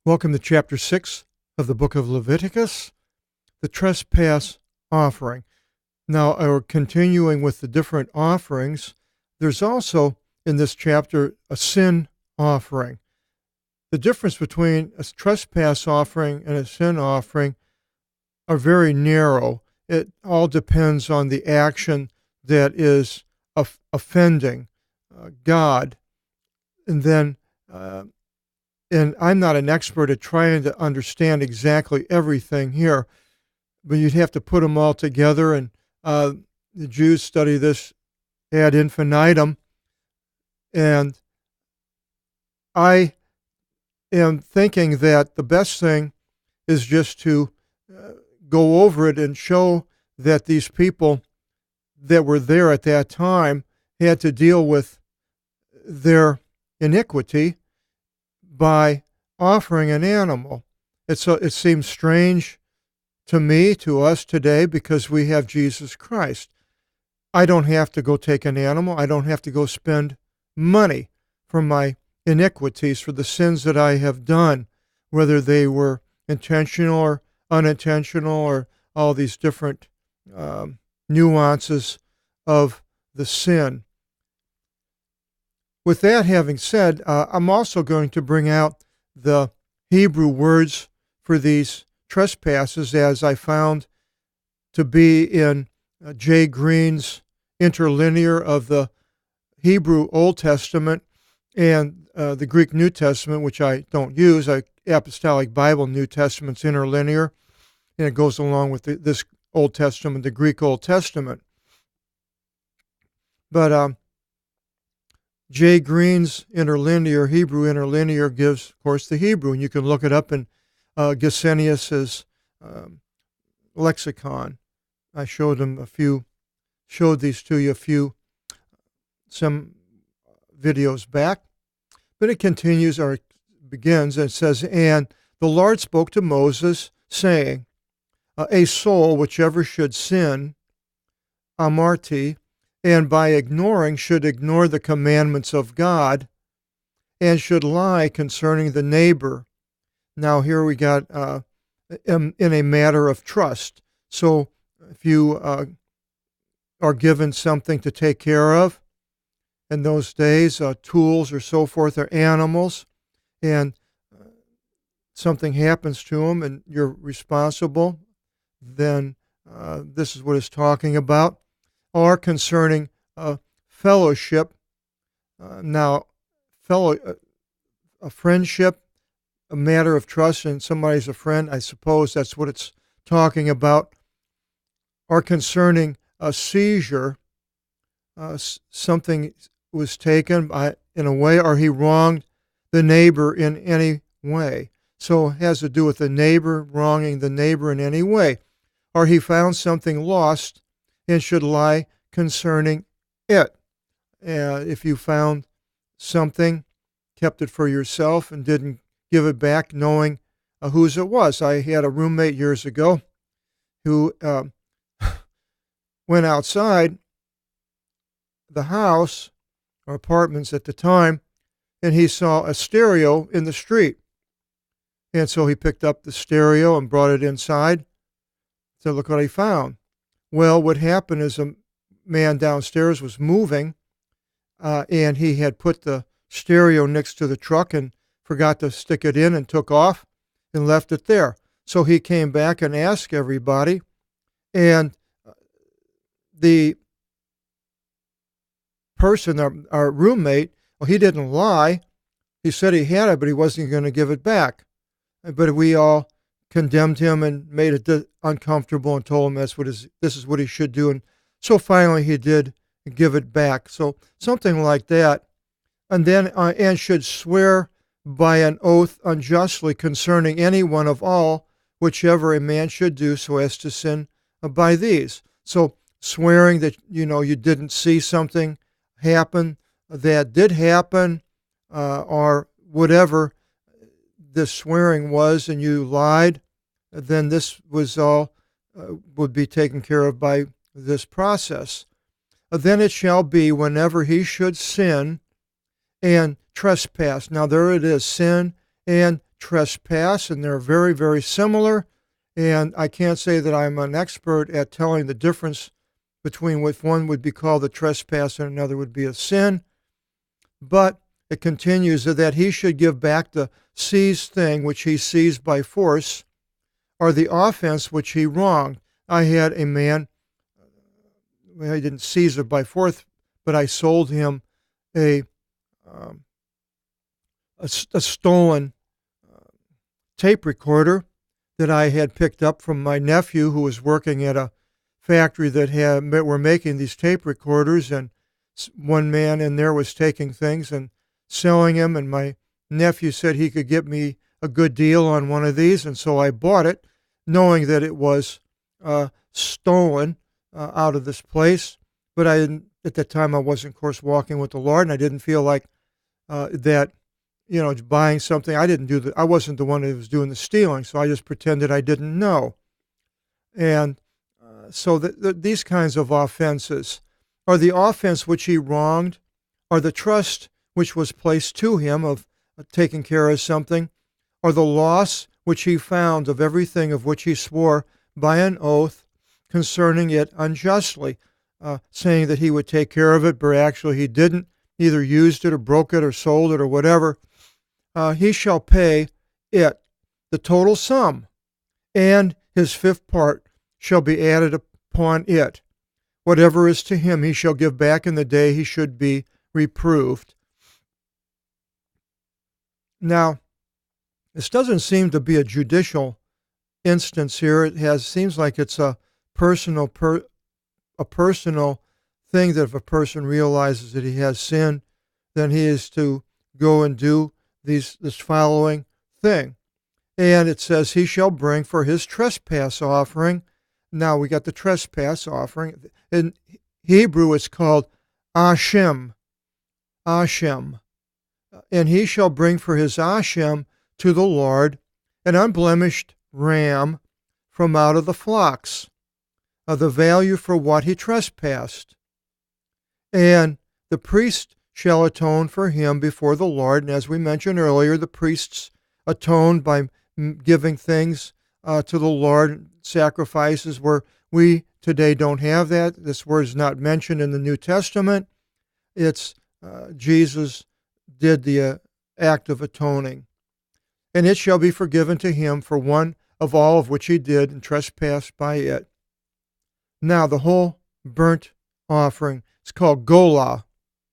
Welcome to chapter 6 of the book of Leviticus, the trespass offering. Now, we're continuing with the different offerings. There's also in this chapter a sin offering. The difference between a trespass offering and a sin offering are very narrow. It all depends on the action that is offending God. And I'm not an expert at trying to understand exactly everything here, but you'd have to put them all together, and the Jews study this ad infinitum, and I am thinking that the best thing is just to go over it and show that these people that were there at that time had to deal with their iniquity by offering an animal. It seems strange to me, to us today, because we have Jesus Christ. I don't have to go take an animal. I don't have to go spend money for my iniquities, for the sins that I have done, whether they were intentional or unintentional, or all these different nuances of the sin. With that having said, I'm also going to bring out the Hebrew words for these trespasses, as I found to be in J. Green's interlinear of the Hebrew Old Testament and the Greek New Testament, which I don't use. Apostolic Bible New Testament's interlinear, and it goes along with this Old Testament, the Greek Old Testament. But J. Green's interlinear, Hebrew interlinear, gives, of course, the Hebrew, and you can look it up in Gesenius's lexicon. I showed these to you some videos back, but it continues, or it begins, and it says, "And the Lord spoke to Moses, saying, a soul whichever should sin, amarti, and by ignoring should ignore the commandments of God, and should lie concerning the neighbor." Now here we got in a matter of trust. So if you are given something to take care of, in those days, tools or so forth, or animals, and something happens to them and you're responsible, then this is what it's talking about. Or concerning fellowship. A friendship, a matter of trust, and somebody's a friend, I suppose that's what it's talking about. Or concerning a seizure, something was taken in a way, or he wronged the neighbor in any way. So it has to do with the neighbor, wronging the neighbor in any way. Or he found something lost and should lie concerning it. If you found something, kept it for yourself, and didn't give it back knowing whose it was. I had a roommate years ago who went outside the house, or apartments at the time, and he saw a stereo in the street. And so he picked up the stereo and brought it inside. So look what he found. Well, what happened is a man downstairs was moving, and he had put the stereo next to the truck and forgot to stick it in, and took off and left it there. So he came back and asked everybody, and the person, our roommate, well, he didn't lie. He said he had it, but he wasn't going to give it back. But we all condemned him and made it uncomfortable and told him this is what he should do. And so finally he did give it back. So something like that. And then, and should swear by an oath unjustly concerning any one of all, whichever a man should do, so as to sin by these. So swearing that, you didn't see something happen that did happen, or whatever this swearing was, and you lied, then this was all would be taken care of by this process. Then it shall be, whenever he should sin and trespass. Now there it is, sin and trespass, and they're very, very similar. And I can't say that I'm an expert at telling the difference between what one would be called a trespass and another would be a sin. But it continues that he should give back the seized thing which he seized by force, or the offense which he wronged. I had a man, I didn't seize it by force, but I sold him a stolen tape recorder that I had picked up from my nephew, who was working at a factory that were making these tape recorders, and one man in there was taking things and selling them, and my nephew said he could get me a good deal on one of these, and so I bought it, knowing that it was stolen out of this place. But I didn't, at that time, I wasn't, of course, walking with the Lord, and I didn't feel like that, buying something. I wasn't the one who was doing the stealing, so I just pretended I didn't know. And so these kinds of offenses are the offense which he wronged, or the trust which was placed to him of taking care of something, or the loss which he found of everything of which he swore by an oath concerning it unjustly, saying that he would take care of it, but actually he didn't, either used it or broke it or sold it or whatever. He shall pay it, the total sum, and his fifth part shall be added upon it. Whatever is to him he shall give back in the day he should be reproved. Now, this doesn't seem to be a judicial instance here. It seems like it's a personal thing, that if a person realizes that he has sinned, then he is to go and do this following thing. And it says, he shall bring for his trespass offering. Now we got the trespass offering. In Hebrew, it's called Ashem. Ashem. And he shall bring for his Ashem to the Lord an unblemished ram from out of the flocks, of the value for what he trespassed. And the priest shall atone for him before the Lord. And as we mentioned earlier, the priests atoned by giving things to the Lord, sacrifices, where we today don't have that. This word is not mentioned in the New Testament. It's Jesus did the act of atoning. And it shall be forgiven to him for one of all of which he did and trespassed by it. Now the whole burnt offering is called Golah,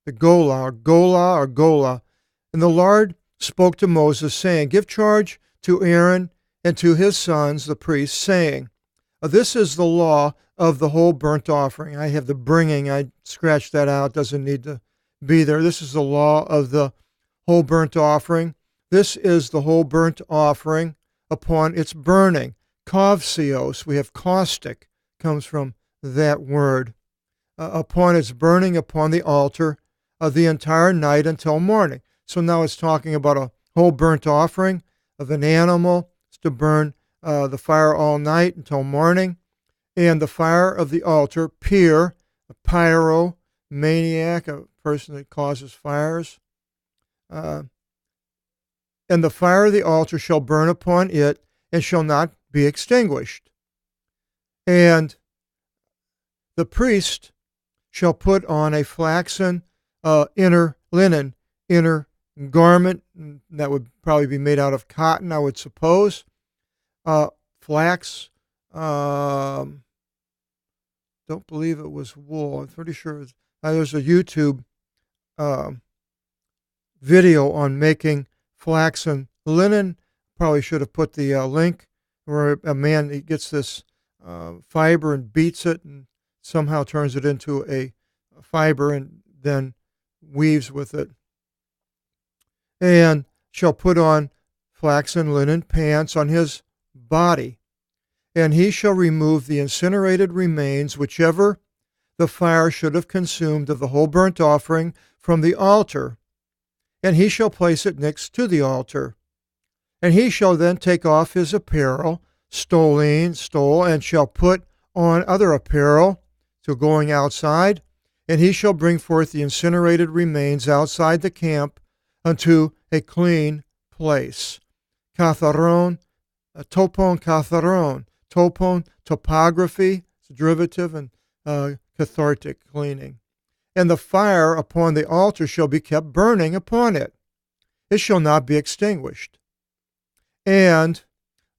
the Golah, or Golah, or Golah. And the Lord spoke to Moses, saying, give charge to Aaron and to his sons, the priests, saying, this is the law of the whole burnt offering. I have the bringing. I scratched that out. Doesn't need to be there. This is the law of the whole burnt offering. This is the whole burnt offering upon its burning. Kavsios, we have caustic, comes from that word. Upon its burning upon the altar of the entire night until morning. So now it's talking about a whole burnt offering of an animal. It's to burn the fire all night until morning. And the fire of the altar, pyr, a pyromaniac, a person that causes fires. And the fire of the altar shall burn upon it, and shall not be extinguished. And the priest shall put on a flaxen inner linen, inner garment, that would probably be made out of cotton, I would suppose. Flax, don't believe it was wool. I'm pretty sure it was, there's a YouTube video on making flaxen linen. Probably should have put the link, where a man, he gets this fiber and beats it and somehow turns it into a fiber and then weaves with it. And shall put on flaxen linen pants on his body. And he shall remove the incinerated remains, whichever the fire should have consumed, of the whole burnt offering from the altar. And he shall place it next to the altar. And he shall then take off his apparel, stole, and shall put on other apparel, so going outside. And he shall bring forth the incinerated remains outside the camp unto a clean place. katharon, topon, katharon. Topon, topography, it's a derivative, and cathartic, cleaning. And the fire upon the altar shall be kept burning upon it. It shall not be extinguished. And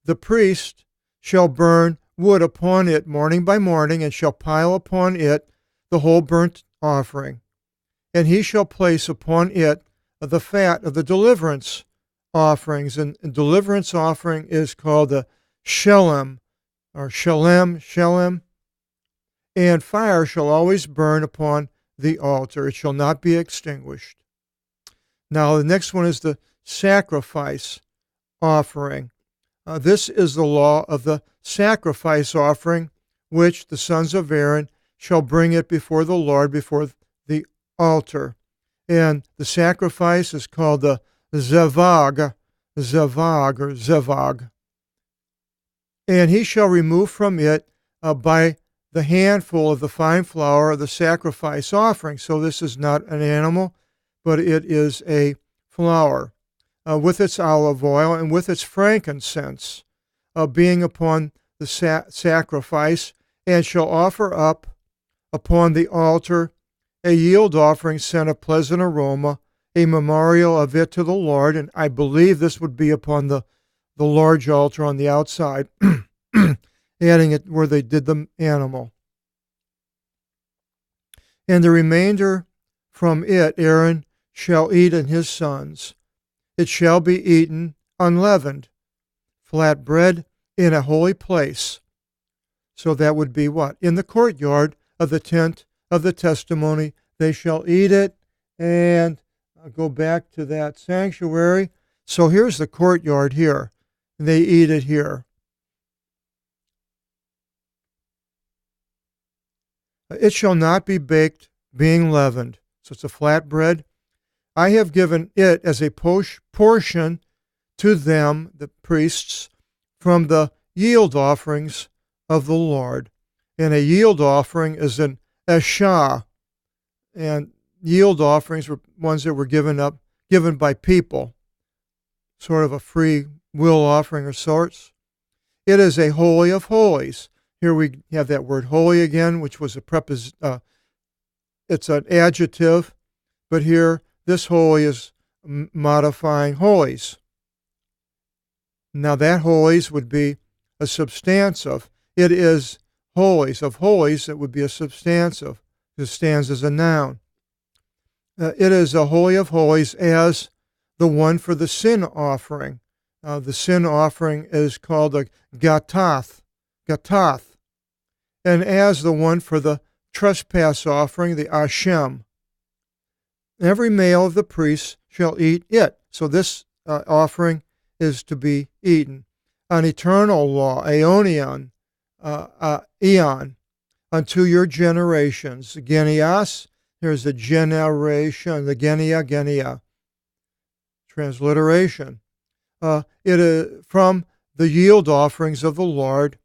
the priest shall burn wood upon it morning by morning, and shall pile upon it the whole burnt offering. And he shall place upon it the fat of the deliverance offerings. And deliverance offering is called the shelem, or shelem. And fire shall always burn upon the altar. It shall not be extinguished. Now, the next one is the sacrifice offering. This is the law of the sacrifice offering, which the sons of Aaron shall bring it before the Lord, before the altar. And the sacrifice is called the zevag. And he shall remove from it by the handful of the fine flour of the sacrifice offering. So this is not an animal, but it is a flour, with its olive oil and with its frankincense, being upon the sacrifice, and shall offer up upon the altar a yield offering sent a pleasant aroma, a memorial of it to the Lord. And I believe this would be upon the large altar on the outside, adding it where they did the animal. And the remainder from it Aaron shall eat and his sons. It shall be eaten unleavened, flat bread in a holy place. So that would be what? In the courtyard of the tent of the testimony, they shall eat it. And I'll go back to that sanctuary. So here's the courtyard here. They eat it here. It shall not be baked, being leavened. So it's a flat bread. I have given it as a portion to them, the priests, from the yield offerings of the Lord. And a yield offering is an eshah. And yield offerings were ones that were given by people, sort of a free will offering of sorts. It is a holy of holies. Here we have that word holy again, which was it's an adjective, but here this holy is modifying holies. Now that holies would be a substantive. It is holies of holies. It would be a substantive. It stands as a noun. It is a holy of holies as the one for the sin offering. The sin offering is called a gatath. And as the one for the trespass offering, the ashem. Every male of the priests shall eat it. So this offering is to be eaten. An eternal law, aeonion, eon, unto your generations. Genias, here's the generation, the genia. Transliteration. It is from the yield offerings of the Lord,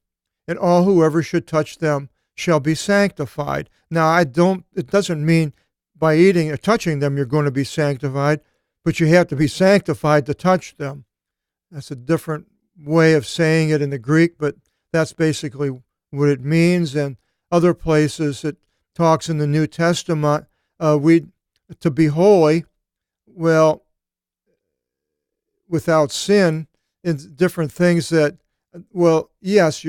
and all whoever should touch them shall be sanctified. Now, it doesn't mean by eating or touching them you're going to be sanctified, but you have to be sanctified to touch them. That's a different way of saying it in the Greek, but that's basically what it means. And other places it talks in the New Testament, to be holy, well, without sin, in different things that, well, yes,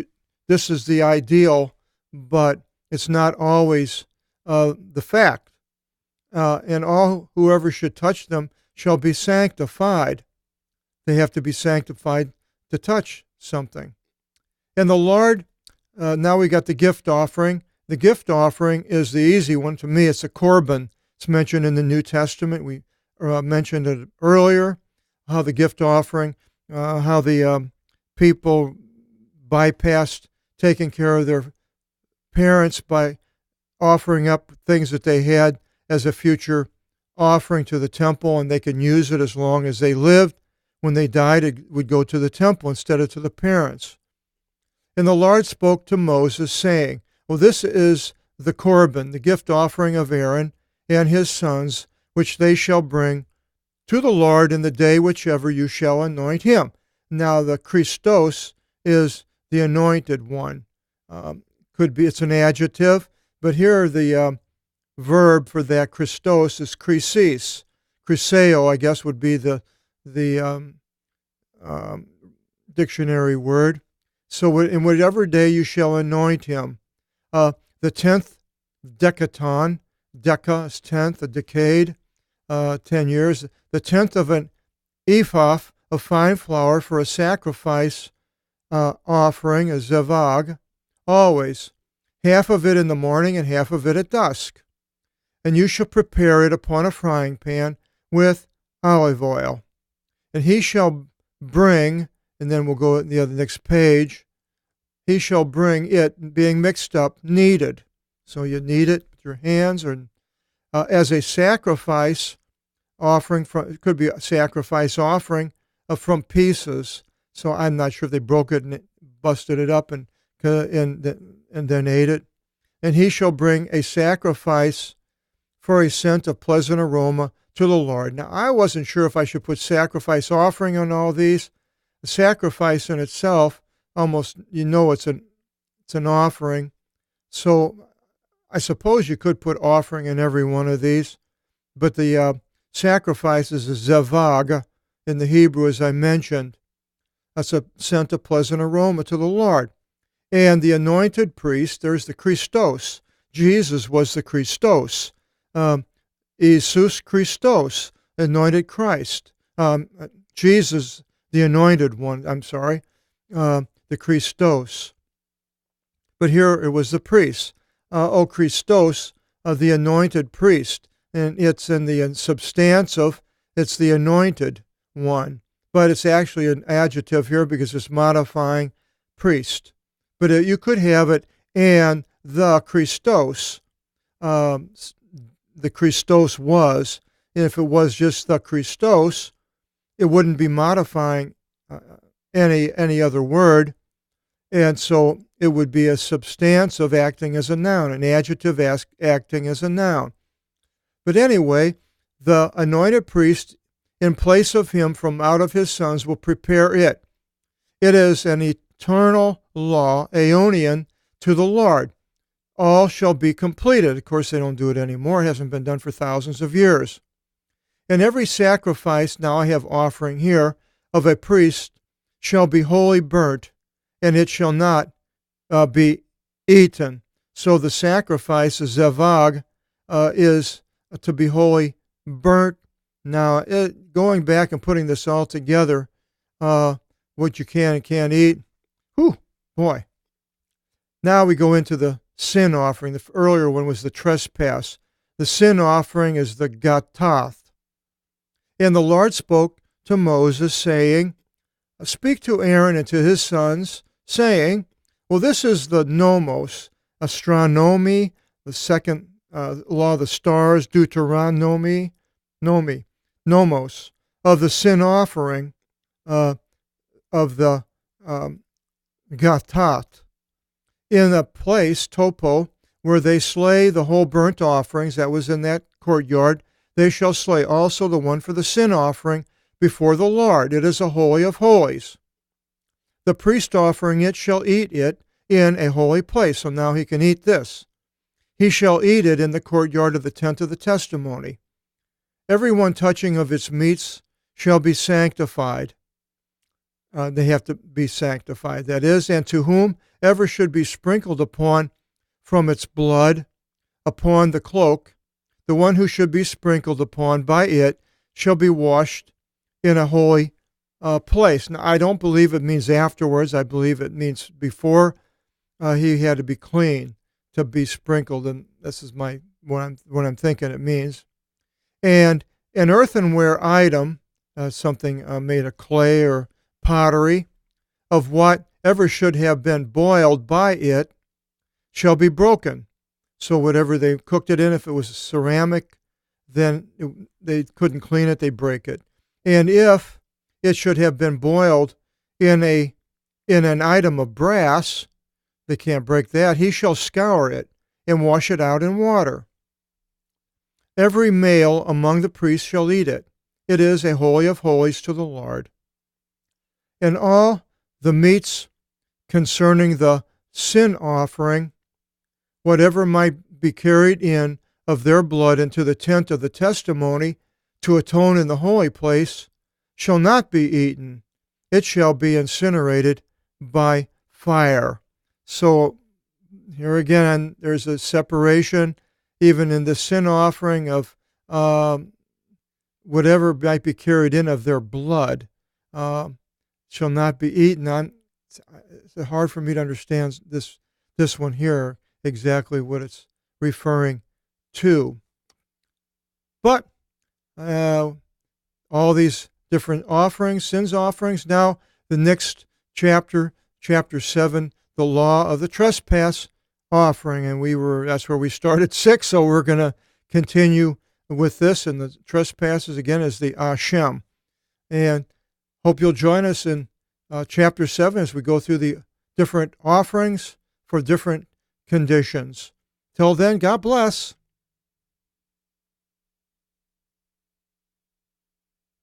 this is the ideal, but it's not always the fact. And all whoever should touch them shall be sanctified. They have to be sanctified to touch something. And the Lord, now we got the gift offering. The gift offering is the easy one. To me, it's a korban. It's mentioned in the New Testament. We mentioned it earlier, how the gift offering, how the people bypassed taking care of their parents by offering up things that they had as a future offering to the temple, and they could use it as long as they lived. When they died, it would go to the temple instead of to the parents. And the Lord spoke to Moses, saying, well, this is the korban, the gift offering of Aaron and his sons, which they shall bring to the Lord in the day whichever you shall anoint him. Now the Christos is the anointed one. Could be, it's an adjective, but here the verb for that Christos is Chrysis. Chryseo, I guess, would be the dictionary word. So in whatever day you shall anoint him. The 10th decaton, deca is 10th, a decade, 10 years. The 10th of an ephah of fine flour for a sacrifice offering, a zevag, always. Half of it in the morning and half of it at dusk. And you shall prepare it upon a frying pan with olive oil. And he shall bring, and then we'll go to the next page, he shall bring it, being mixed up, kneaded. So you knead it with your hands, or as a sacrifice offering, it could be a sacrifice offering from pieces. So I'm not sure if they broke it and busted it up and then ate it. And he shall bring a sacrifice for a scent of pleasant aroma to the Lord. Now, I wasn't sure if I should put sacrifice offering on all these. The sacrifice in itself, almost, it's an offering. So I suppose you could put offering in every one of these, but the sacrifice is a zevag in the Hebrew, as I mentioned. That's a scent of pleasant aroma to the Lord. And the anointed priest, there's the Christos. Jesus was the Christos. Jesus Christos, anointed Christ. Jesus, the anointed one, the Christos. But here it was the priest. O Christos, the anointed priest. And it's in the substantive, it's the anointed one. But it's actually an adjective here because it's modifying priest. But you could have it, and the Christos. The Christos was, and if it was just the Christos, it wouldn't be modifying any other word, and so it would be a substantive acting as a noun, an adjective acting as a noun. But anyway, the anointed priest, in place of him from out of his sons, will prepare it. It is an eternal law, aeonian, to the Lord. All shall be completed. Of course, they don't do it anymore. It hasn't been done for thousands of years. And every sacrifice, now I have offering here, of a priest shall be wholly burnt, and it shall not be eaten. So the sacrifice, the zevag, is to be wholly burnt. Now, going back and putting this all together, what you can and can't eat, whew, boy. Now we go into the sin offering. The earlier one was the trespass. The sin offering is the gatath. And the Lord spoke to Moses, saying, speak to Aaron and to his sons, saying, well, this is the nomos, astronomy, the second law of the stars, Deuteronomy, nomos, of the sin offering of the gatath. In a place, topo, where they slay the whole burnt offerings that was in that courtyard, they shall slay also the one for the sin offering before the Lord. It is a holy of holies. The priest offering it shall eat it in a holy place. So now he can eat this. He shall eat it in the courtyard of the tent of the testimony. Every one touching of its meats shall be sanctified. They have to be sanctified, that is, and to whomever should be sprinkled upon from its blood upon the cloak, the one who should be sprinkled upon by it shall be washed in a holy place. Now, I don't believe it means afterwards. I believe it means before he had to be clean to be sprinkled, and this is what I'm thinking it means. And an earthenware item, something made of clay or pottery, of whatever should have been boiled by it, shall be broken. So whatever they cooked it in, if it was ceramic, then they couldn't clean it, they break it. And if it should have been boiled in an item of brass, they can't break that. He shall scour it and wash it out in water. Every male among the priests shall eat it. It is a holy of holies to the Lord. And all the meats concerning the sin offering, whatever might be carried in of their blood into the tent of the testimony to atone in the holy place, shall not be eaten. It shall be incinerated by fire. So here again, there's a separation, even in the sin offering of whatever might be carried in of their blood shall not be eaten. It's hard for me to understand this one here, exactly what it's referring to. But all these different offerings, sins offerings. Now the next chapter, chapter 7, the law of the trespass offering, and that's where we started 6. So we're going to continue with this, and the trespasses again is the Ashem. And hope you'll join us in chapter 7 as we go through the different offerings for different conditions. Till then, God bless.